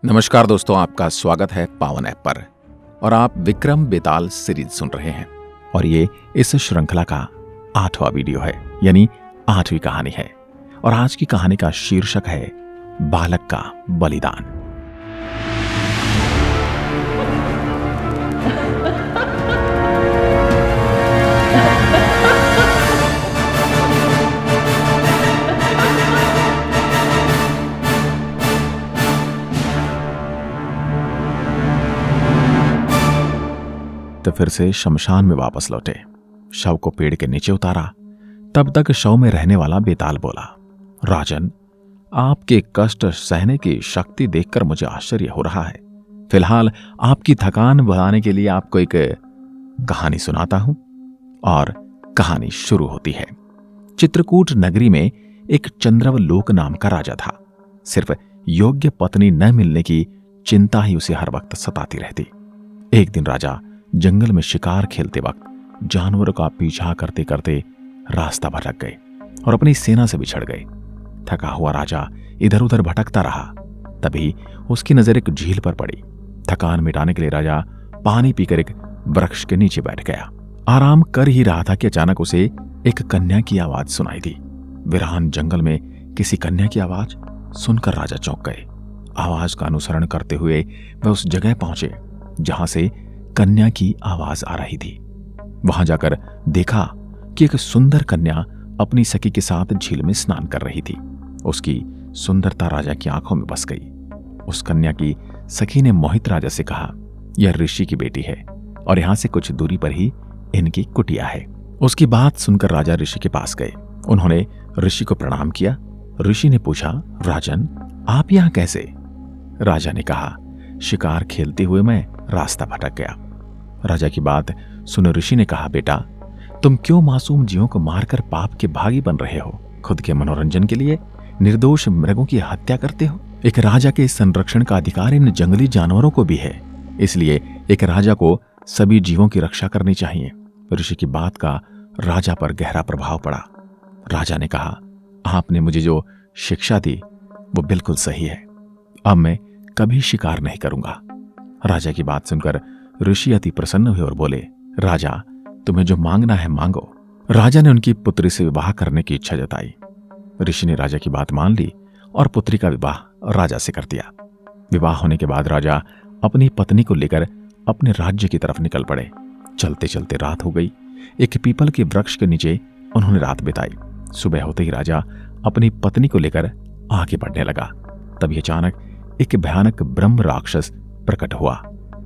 नमस्कार दोस्तों, आपका स्वागत है पावन ऐप पर। और आप विक्रम बेताल सीरीज सुन रहे हैं और ये इस श्रृंखला का 8वां वीडियो है, यानी 8वीं कहानी है। और आज की कहानी का शीर्षक है बालक का बलिदान। तो फिर से शमशान में वापस लौटे, शव को पेड़ के नीचे उतारा। तब तक शव में रहने वाला बेताल बोला, राजन, आपके कष्ट सहने की शक्ति देखकर मुझे आश्चर्य हो रहा है। फिलहाल आपकी थकान बढ़ाने के लिए आपको एक कहानी सुनाता हूं। और कहानी शुरू होती है। चित्रकूट नगरी में एक चंद्रवलोक नाम का राजा था। सिर्फ योग्य पत्नी न मिलने की चिंता ही उसे हर वक्त सताती रहती। एक दिन राजा जंगल में शिकार खेलते वक्त जानवरों का पीछा करते करते रास्ता भटक गए और अपनी सेना से बिछड़ गए। थका हुआ राजा इधर उधर भटकता रहा। तभी उसकी नजर एक झील पर पड़ी। थकान मिटाने के लिए राजा पानी पीकर एक वृक्ष के नीचे बैठ गया। आराम कर ही रहा था कि अचानक उसे एक कन्या की आवाज सुनाई दी। वीरान जंगल में किसी कन्या की आवाज सुनकर राजा चौंक गए। आवाज का अनुसरण करते हुए वह उस जगह पहुंचे जहां से कन्या की आवाज आ रही थी। वहां जाकर देखा कि एक सुंदर कन्या अपनी सखी के साथ झील में स्नान कर रही थी। उसकी सुंदरता राजा की आंखों में बस गई। उस कन्या की सखी ने मोहित राजा से कहा, यह ऋषि की बेटी है और यहां से कुछ दूरी पर ही इनकी कुटिया है। उसकी बात सुनकर राजा ऋषि के पास गए। उन्होंने ऋषि को प्रणाम किया। ऋषि ने पूछा, राजन, आप यहां कैसे? राजा ने कहा, शिकार खेलते हुए मैं रास्ता भटक गया। राजा की बात सुन ऋषि ने कहा, बेटा, तुम क्यों मासूम जीवों को मारकर पाप के भागी बन रहे हो? खुद के मनोरंजन के लिए निर्दोष मृगों की हत्या करते हो। एक राजा के संरक्षण का अधिकार इन जंगली जानवरों को भी है, इसलिए एक राजा को सभी जीवों की रक्षा करनी चाहिए। ऋषि की बात का राजा पर गहरा प्रभाव पड़ा। राजा ने कहा, आपने मुझे जो शिक्षा दी वो बिल्कुल सही है। अब मैं कभी शिकार नहीं करूंगा। राजा की बात सुनकर ऋषि अति प्रसन्न हुए और बोले, राजा, तुम्हें जो मांगना है मांगो। राजा ने उनकी पुत्री से विवाह करने की इच्छा जताई। ऋषि ने राजा की बात मान ली और पुत्री का विवाह राजा से कर दिया। विवाह होने के बाद राजा अपनी पत्नी को लेकर अपने राज्य की तरफ निकल पड़े। चलते चलते रात हो गई। एक पीपल के वृक्ष के नीचे उन्होंने रात बिताई। सुबह होते ही राजा अपनी पत्नी को लेकर आगे बढ़ने लगा। तभी अचानक एक भयानक ब्रह्म राक्षस प्रकट हुआ।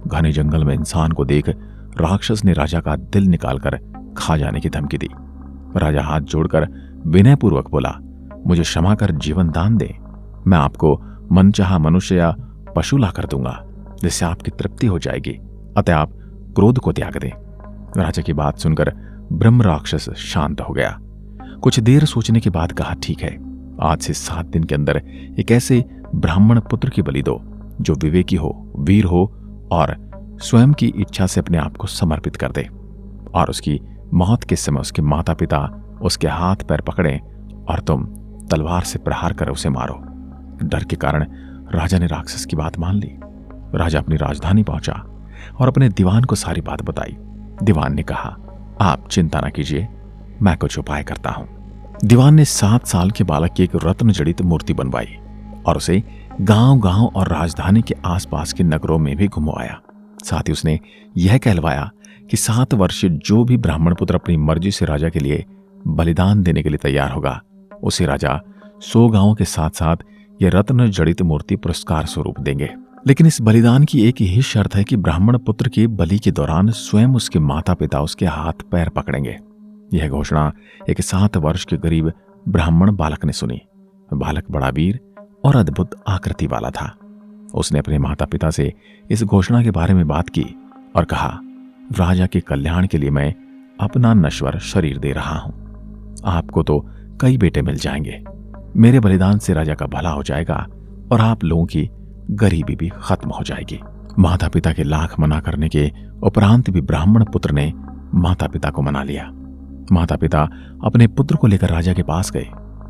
घने जंगल में इंसान को देख राक्षस ने राजा का दिल निकालकर खा जाने की धमकी दी। राजा हाथ जोड़कर विनयपूर्वक बोला, मुझे क्षमा कर जीवन दान दे। मैं आपको मनचाहा मनुष्य या पशु ला कर दूंगा, जिससे आपकी तृप्ति हो जाएगी। अतः आप क्रोध को त्याग दें। राजा की बात सुनकर ब्रह्म राक्षस शांत हो गया। कुछ देर सोचने के बाद कहा, ठीक है, आज से 7 दिन के अंदर एक ऐसे ब्राह्मण पुत्र की बलि दो जो विवेकी हो, वीर हो और स्वयं की इच्छा से अपने आप को समर्पित कर दे। और उसकी मौत के समय उसके माता पिता उसके हाथ पैर पकड़ें और तुम तलवार से प्रहार कर उसे मारो। डर के कारण राजा ने राक्षस की बात मान ली। राजा अपनी राजधानी पहुंचा और अपने दीवान को सारी बात बताई। दीवान ने कहा, आप चिंता न कीजिए, मैं कुछ उपाय करता हूं। दीवान ने 7 साल के बालक की एक रत्न जड़ित मूर्ति बनवाई और उसे गांव-गांव और राजधानी के आसपास के नगरों में भी घुमवाया। साथ ही उसने यह कहलवाया कि 7 वर्षीय जो भी ब्राह्मण पुत्र अपनी मर्जी से राजा के लिए बलिदान देने के लिए तैयार होगा, उसे राजा 100 गांवों के साथ साथ यह रत्न जड़ित मूर्ति पुरस्कार स्वरूप देंगे। लेकिन इस बलिदान की एक ही शर्त है कि ब्राह्मण पुत्र के बलि के दौरान स्वयं उसके माता पिता उसके हाथ पैर पकड़ेंगे। यह घोषणा एक 7 वर्ष के गरीब ब्राह्मण बालक ने सुनी। बालक बड़ा वीर और अद्भुत आकृति वाला था। उसने अपने माता पिता से इस घोषणा के बारे में बात की और कहा, राजा के कल्याण के लिए मैं अपना नश्वर शरीर दे रहा हूं। आपको तो कई बेटे मिल जाएंगे। मेरे बलिदान से राजा का भला हो जाएगा और आप लोगों की गरीबी भी खत्म हो जाएगी। माता पिता के लाख मना करने के उपरांत भी ब्राह्मण पुत्र ने माता पिता को मना लिया। माता पिता अपने पुत्र को लेकर राजा के पास गए।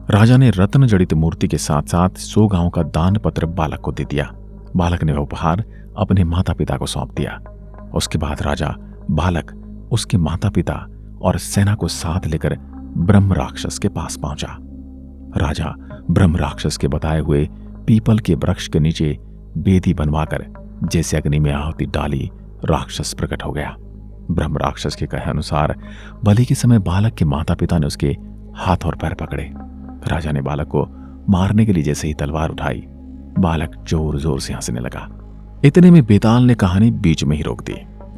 राजा ने रत्न जड़ित मूर्ति के साथ साथ 100 गांव का दान पत्र बालक को दे दिया। बालक ने वह उपहार अपने माता पिता को सौंप दिया। उसके बाद राजा, बालक, उसके माता पिता और सेना को साथ लेकर ब्रह्म राक्षस के पास पहुंचा। राजा ब्रह्म राक्षस के बताए हुए पीपल के वृक्ष के नीचे बेदी बनवाकर जैसे अग्नि में आहुति डाली राक्षस प्रकट हो गया। ब्रह्म राक्षस के कहे अनुसार बलि के समय बालक के माता पिता ने उसके हाथ और पैर पकड़े। राजा ने बालक को मारने के लिए जैसे ही तलवार उठाई, बालक जोर जोर से हंसने लगा। इतने में बेताल ने कहानी बीच में ही रोक दी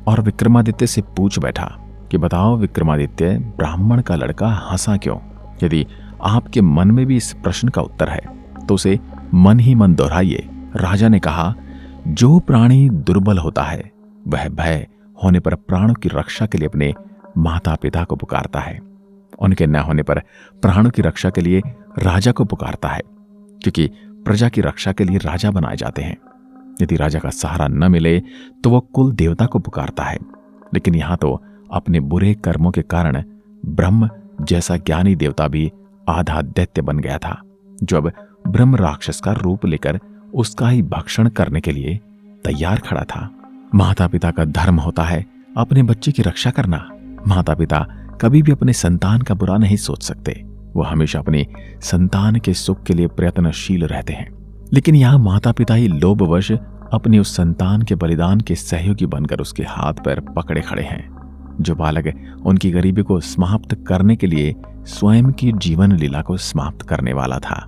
और विक्रमादित्य से पूछ बैठा कि बताओ विक्रमादित्य, ब्राह्मण का लड़का हंसा क्यों? यदि आपके मन में भी इस प्रश्न का उत्तर है तो उसे मन ही मन दोहराइए। राजा ने कहा, जो प्राणी दुर्बल होता है वह भय होने पर प्राणों की रक्षा के लिए अपने माता पिता को पुकारता है। उनके न होने पर प्राणों की रक्षा के लिए राजा को पुकारता है, क्योंकि प्रजा की रक्षा के लिए राजा बनाए जाते हैं। यदि राजा का सहारा न मिले तो वह कुल देवता को पुकारता है। लेकिन यहां तो अपने बुरे कर्मों के कारण ब्रह्म जैसा ज्ञानी देवता भी आधा दैत्य बन गया था, जो अब ब्रह्म राक्षस का रूप लेकर उसका ही भक्षण करने के लिए तैयार खड़ा था। माता पिता का धर्म होता है अपने बच्चे की रक्षा करना। माता पिता कभी भी अपने संतान का बुरा नहीं सोच सकते। वह हमेशा अपनी संतान के सुख के लिए प्रयत्नशील रहते हैं। लेकिन यहाँ माता पिता ही लोभवश अपनी उस संतान के बलिदान के सहयोगी बनकर उसके हाथ पैर पकड़े खड़े हैं। जो बालक उनकी गरीबी को समाप्त करने के लिए स्वयं की जीवन लीला को समाप्त करने वाला था,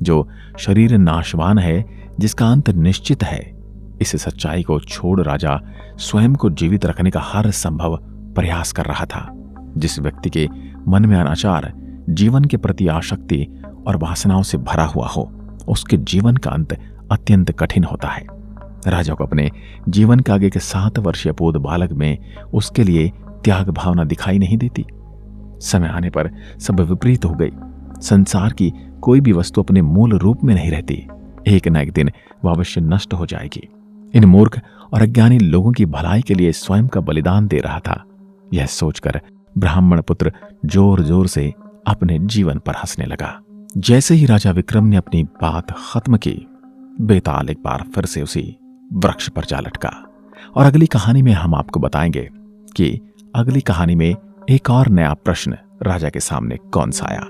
जो शरीर नाशवान है, जिसका अंत निश्चित है। इस सच्चाई को छोड़ राजा स्वयं को जीवित रखने का हर संभव प्रयास कर रहा था। जिस व्यक्ति के मन में अनाचार, जीवन के प्रति आसक्ति और वासनाओं से भरा हुआ हो, उसके जीवन का अंत अत्यंत कठिन होता है। राजा को अपने जीवन के आगे के 7 वर्षीय अपोध बालक में उसके लिए त्याग भावना दिखाई नहीं देती। समय आने पर सब विपरीत हो गई। संसार की कोई भी वस्तु अपने मूल रूप में नहीं रहती। एक न एक दिन वह अवश्य नष्ट हो जाएगी। इन मूर्ख और अज्ञानी लोगों की भलाई के लिए स्वयं का बलिदान दे रहा था। यह सोचकर ब्राह्मण पुत्र जोर जोर से अपने जीवन पर हंसने लगा। जैसे ही राजा विक्रम ने अपनी बात खत्म की, बेताल एक बार फिर से उसी वृक्ष पर जा लटका। और अगली कहानी में हम आपको बताएंगे कि अगली कहानी में एक और नया प्रश्न राजा के सामने कौन सा आया।